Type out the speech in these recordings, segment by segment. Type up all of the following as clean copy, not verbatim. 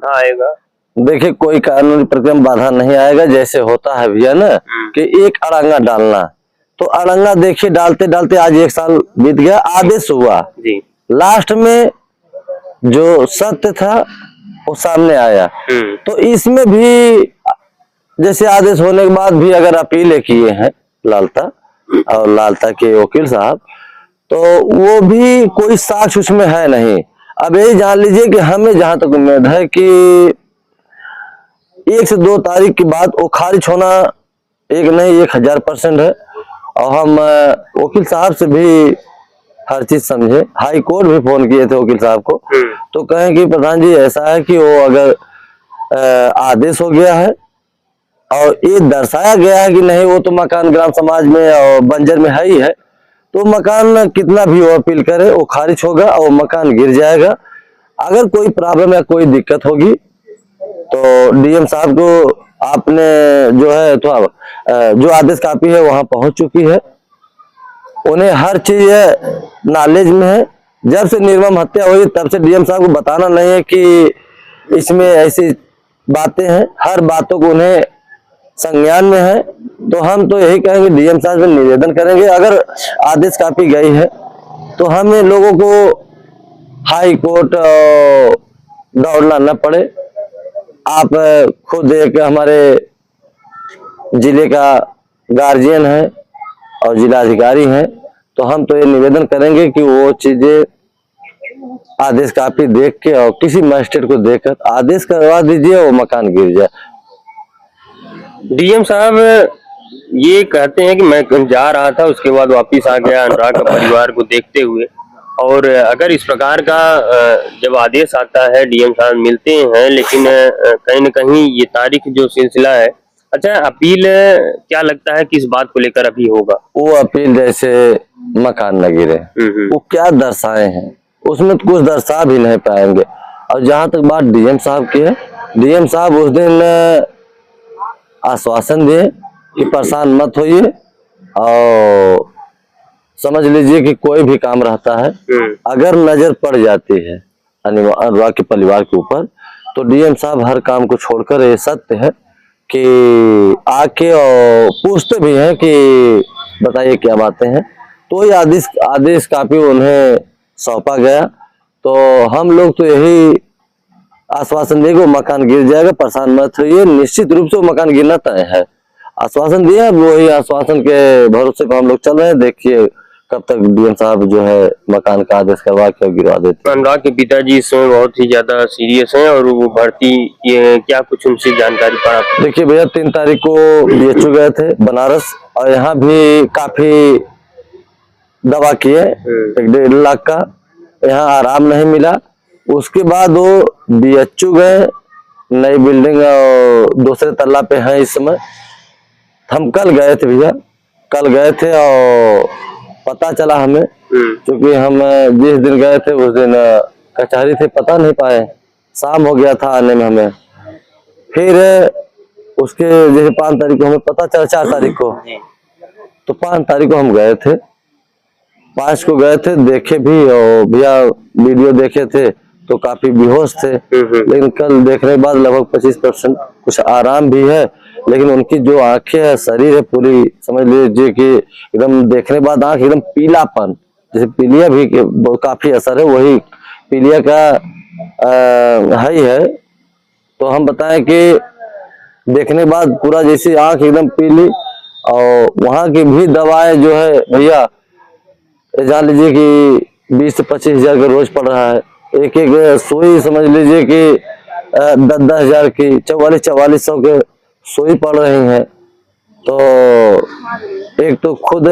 बाधा आएगा? देखिए, कोई कानूनी प्रक्रिया में बाधा नहीं आएगा। जैसे होता है भैया ना कि एक अड़ंगा डालना, तो अड़ंगा देखिए डालते डालते आज 1 साल बीत गया, आदेश हुआ जी। लास्ट में जो सत्य था वो सामने आया। तो इसमें भी जैसे आदेश होने के बाद भी अगर अपीलें किए हैं लालता और लालता के वकील साहब, तो वो भी कोई साक्ष्य उसमें है नहीं। अब यही जान लीजिए कि हमें जहां तक उम्मीद है कि 1 से 2 तारीख के बाद वो खारिज होना एक नहीं 1000% है। और हम वकील साहब से भी हर चीज समझे, हाई कोर्ट भी फोन किए थे वकील साहब को, तो कहें कि प्रधान जी ऐसा है कि वो अगर आदेश हो गया है और ये दर्शाया गया है कि नहीं वो तो मकान ग्राम समाज में और बंजर में है ही है, तो मकान कितना भी वो अपील करे वो खारिज होगा और मकान गिर जाएगा। अगर कोई प्रॉब्लम या कोई दिक्कत होगी तो डीएम साहब को आपने जो है तो जो आदेश कॉपी है वहां पहुंच चुकी है, उन्हें हर चीज नॉलेज में है। जब से निर्मम हत्या हुई तब से डीएम साहब को बताना नहीं है कि इसमें ऐसी बातें हैं, हर बातों को उन्हें संज्ञान में है। तो हम तो यही कहेंगे, डीएम साहब से निवेदन करेंगे अगर आदेश कॉपी गई है तो हमें लोगों को हाई कोर्ट दौड़ना न पड़े। आप खुद एक हमारे जिले का गार्जियन है और जिलाधिकारी हैं, तो हम तो ये निवेदन करेंगे कि वो चीजें आदेश कॉपी देख के और किसी मजिस्ट्रेट को देखकर आदेश करवा दीजिए, वो मकान गिर जाए। डीएम साहब ये कहते हैं कि मैं जा रहा था, उसके बाद वापिस आ गया अनुराग का परिवार को देखते हुए। और अगर इस प्रकार का जब आदेश आता है, डीएम साहब मिलते हैं, लेकिन कहीं न कहीं ये तारीख जो सिलसिला है, अच्छा अपील क्या लगता है किस बात को लेकर अभी होगा? वो अपील जैसे मकान न गिरे वो क्या दर्शाए हैं उसमें तो कुछ दर्शा भी नहीं पाएंगे। और जहां तक बात डीएम साहब की है, डीएम साहब उस दिन आश्वासन दिए कि परेशान मत होइए और समझ लीजिए कि कोई भी काम रहता है अगर नजर पड़ जाती है अनुराग के परिवार के ऊपर, तो डीएम साहब हर काम को छोड़कर, ये सत्य है कि आके और पूछते भी हैं कि बताइए क्या बातें हैं। तो ये आदेश काफी उन्हें सौंपा गया, तो हम लोग तो यही आश्वासन देंगे मकान गिर जाएगा, परेशान मत होइए, निश्चित रूप से वो मकान गिरना तय है। आश्वासन दिया, वही आश्वासन के भरोसे पर हम लोग चल रहे हैं। देखिए कब तक डीएम साहब जो है मकान का आदेश करवा के गिरवा देते हैं। अनुराग के पिताजी इस समय बहुत ही ज्यादा सीरियस हैं और वो भर्ती क्या कुछ उनसे जानकारी पड़ा? देखिए भैया 3 तारीख को बीएचयू गए थे बनारस, और यहाँ भी काफी दवा किए 1.5 लाख का, यहाँ आराम नहीं मिला। उसके बाद वो बीएचयू गए, नई बिल्डिंग और दूसरे तल्ला पे है इस समय। हम कल गए थे भैया, कल गए थे और पता चला हमें, क्योंकि हम जिस दिन गए थे उस दिन कचहरी थे, पता नहीं पाए, शाम हो गया था आने में हमें। फिर उसके जैसे 5 तारीख को हमें पता चला, 4 तारीख को, तो 5 तारीख को हम गए थे, 5 को गए थे, देखे भी और भैया वीडियो देखे थे तो काफी बेहोश थे। लेकिन कल देखने के बाद लगभग 25% कुछ आराम भी है। लेकिन उनकी जो आंखें है, शरीर है, पूरी समझ लीजिए कि एकदम देखने के बाद आंख एकदम पीलापन, जैसे पीलिया भी काफी असर है, वही पीलिया का है ही है। तो हम बताएं कि देखने के बाद पूरा जैसे आंख एकदम पीली, और वहां की भी दवाएं जो है भैया जान लीजिए कि 20 से 25 हजार का रोज पड़ रहा है। एक सुई समझ लीजिए कि 10-10 हजार की 4400 के सुई पड़ रही हैं। तो एक तो खुद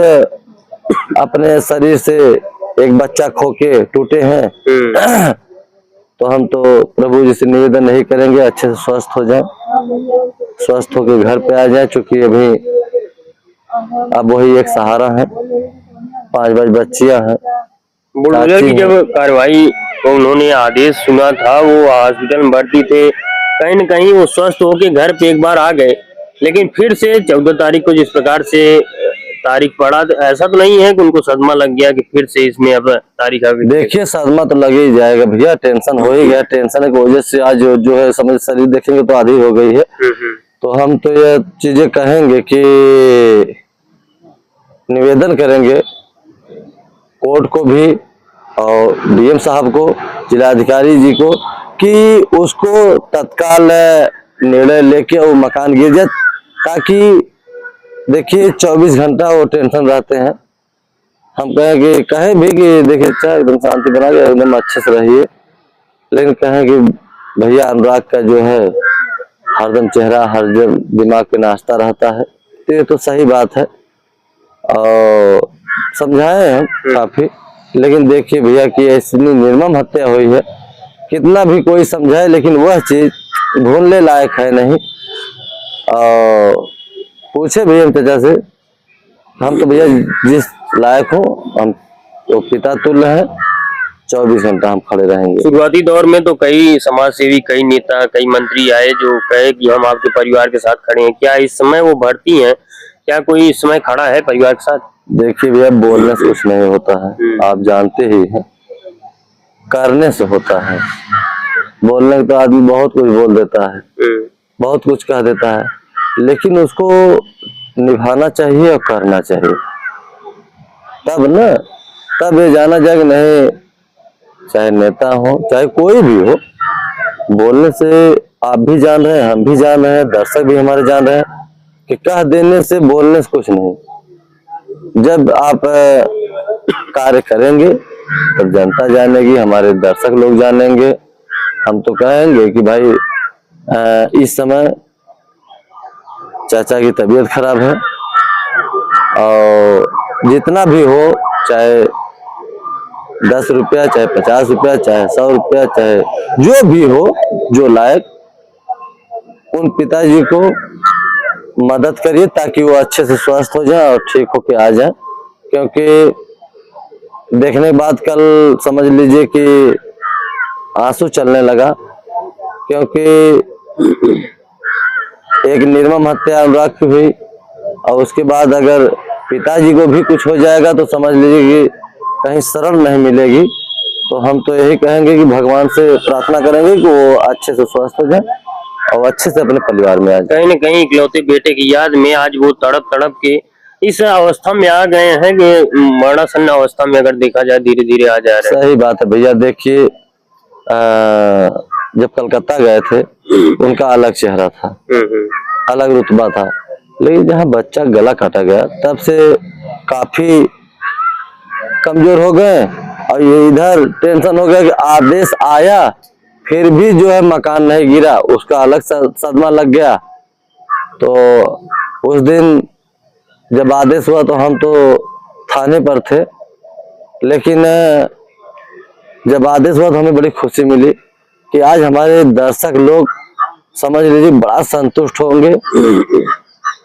अपने शरीर से एक बच्चा खो के टूटे हैं। तो हम तो प्रभु जी से निवेदन नहीं करेंगे अच्छे से स्वस्थ हो जाए, स्वस्थ होकर घर पे आ जाए, क्योंकि अभी अब वही एक सहारा है, 5 बच्चियां हैं। बुलडोजर की जब कार्रवाई उन्होंने आदेश सुना था, वो हॉस्पिटल में भर्ती थे, कहीं न कहीं वो स्वस्थ होके घर पे एक बार आ गए, लेकिन फिर से 14 तारीख को जिस प्रकार से तारीख पड़ा, तो ऐसा तो नहीं है कि उनको सदमा लग गया कि फिर से इसमें अब तारीख आ गई? देखिए सदमा तो लग ही जाएगा भैया, टेंशन हो ही गया। टेंशन की वजह से आज जो है समझ शरीर देखेंगे तो आधी हो गई है। तो हम तो ये चीजें कहेंगे कि निवेदन करेंगे कोर्ट को भी और डीएम साहब को, जिलाधिकारी जी को, कि उसको तत्काल निर्णय लेके वो मकान गिर जाए। ताकि देखिए 24 घंटा वो टेंशन रहते हैं। हम कहें भी कि देखिए अच्छा एकदम शांति बना के एकदम अच्छे से रहिए, लेकिन कहें कि भैया अनुराग का जो है हरदम चेहरा हर दिमाग पे नाचता रहता है। तो ये तो सही बात है और समझाए हम काफी, लेकिन देखिए भैया कि इतनी निर्मम हत्या हुई है, कितना भी कोई समझाए लेकिन वह चीज भूलने लायक है नहीं। और पूछे भैया चाचा से, हम तो भैया जिस लायक हो हम तो पिता तुल्य है, 24 घंटा हम खड़े रहेंगे। शुरुआती दौर में तो कई समाज सेवी, कई नेता, कई मंत्री आए जो कहे कि हम आपके परिवार के साथ खड़े हैं। क्या इस समय वो भर्ती हैं? क्या कोई इस समय खड़ा है परिवार के साथ? देखिए भैया बोलने से कुछ नहीं होता है, आप जानते ही हैं, करने से होता है। बोलने का तो आदमी बहुत कुछ बोल देता है, बहुत कुछ कह देता है, लेकिन उसको निभाना चाहिए और करना चाहिए, तब ना, तब ये जाना जाए कि नहीं, चाहे नेता हो चाहे कोई भी हो, बोलने से आप भी जान रहे हैं, हम भी जान रहे हैं, दर्शक भी हमारे जान रहे हैं कि कह देने से, बोलने से कुछ नहीं। जब आप कार्य करेंगे तब जनता जानेगी, हमारे दर्शक लोग जानेंगे। हम तो कहेंगे कि भाई इस समय चाचा की तबीयत खराब है और जितना भी हो, चाहे 10 रुपया, चाहे 50 रुपया, चाहे 100 रुपया, चाहे जो भी हो, जो लायक, उन पिताजी को मदद करिए ताकि वो अच्छे से स्वस्थ हो जाए और ठीक होके आ जाए। क्योंकि देखने के बाद कल समझ लीजिए कि आंसू चलने लगा, क्योंकि एक निर्मम हत्या अनुराग की हुई और उसके बाद अगर पिताजी को भी कुछ हो जाएगा तो समझ लीजिए कि कहीं शरण नहीं मिलेगी। तो हम तो यही कहेंगे कि भगवान से प्रार्थना करेंगे कि वो अच्छे से स्वस्थ हो जाए और अच्छे से अपने परिवार में आ जाए। कहीं न कहीं इकलौते बेटे की याद में आज वो तड़प तड़प के इस अवस्था में आ गए हैं कि मरणासन्न अवस्था में अगर देखा जाए धीरे धीरे आ जा रहे हैं। सही बात है भैया। देखिए जब कलकत्ता गए थे उनका अलग चेहरा था, अलग रुतबा था, लेकिन जहाँ बच्चा गला काटा गया तब से काफी कमजोर हो गए। और ये इधर टेंशन हो गया कि आदेश आया फिर भी जो है मकान नहीं गिरा, उसका अलग सदमा लग गया। तो उस दिन जब आदेश हुआ तो हम तो थाने पर थे, लेकिन जब आदेश हुआ तो हमें बड़ी खुशी मिली कि आज हमारे दर्शक लोग समझ लीजिए बड़ा संतुष्ट होंगे।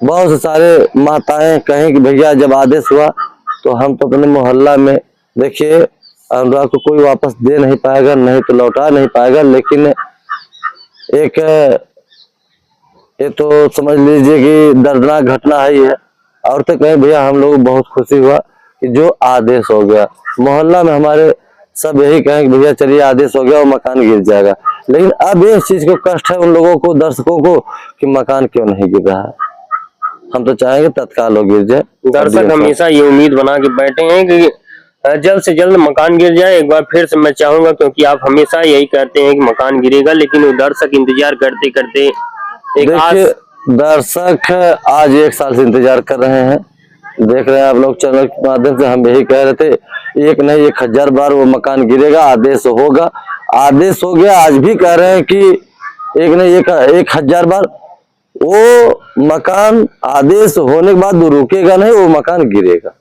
बहुत से सारे माताएं कहें कि भैया जब आदेश हुआ तो हम तो अपने मोहल्ला में, देखिए अनुराग को कोई वापस दे नहीं पाएगा, नहीं तो लौटा नहीं पाएगा, लेकिन एक ये तो समझ लीजिए कि दर्दनाक घटना है ही है। और तो कहें भैया हम लोग बहुत खुशी हुआ कि जो आदेश हो गया, मोहल्ला में हमारे सब यही कहें कि भैया चलिए आदेश हो गया और मकान गिर जाएगा। लेकिन अब इस चीज को कष्ट है उन लोगों को, दर्शकों को, कि मकान क्यों नहीं गिर रहा है। हम तो चाहेंगे तत्काल हो गिर जाए। दर्शक हमेशा ये उम्मीद बना के बैठे हैं कि जल्द से जल्द मकान गिर जाए। एक बार फिर से मैं चाहूंगा, क्योंकि आप हमेशा यही कहते हैं कि मकान गिरेगा, लेकिन वो दर्शक इंतजार करते करते देखिए दर्शक आज 1 साल से इंतजार कर रहे हैं। देख रहे हैं आप लोग चैनल के माध्यम से, हम यही कह रहे थे एक नहीं 1000 बार वो मकान गिरेगा, आदेश होगा, आदेश हो गया। आज भी कह रहे हैं कि एक नहीं 1000 बार वो मकान आदेश होने के बाद रुकेगा नहीं, वो मकान गिरेगा।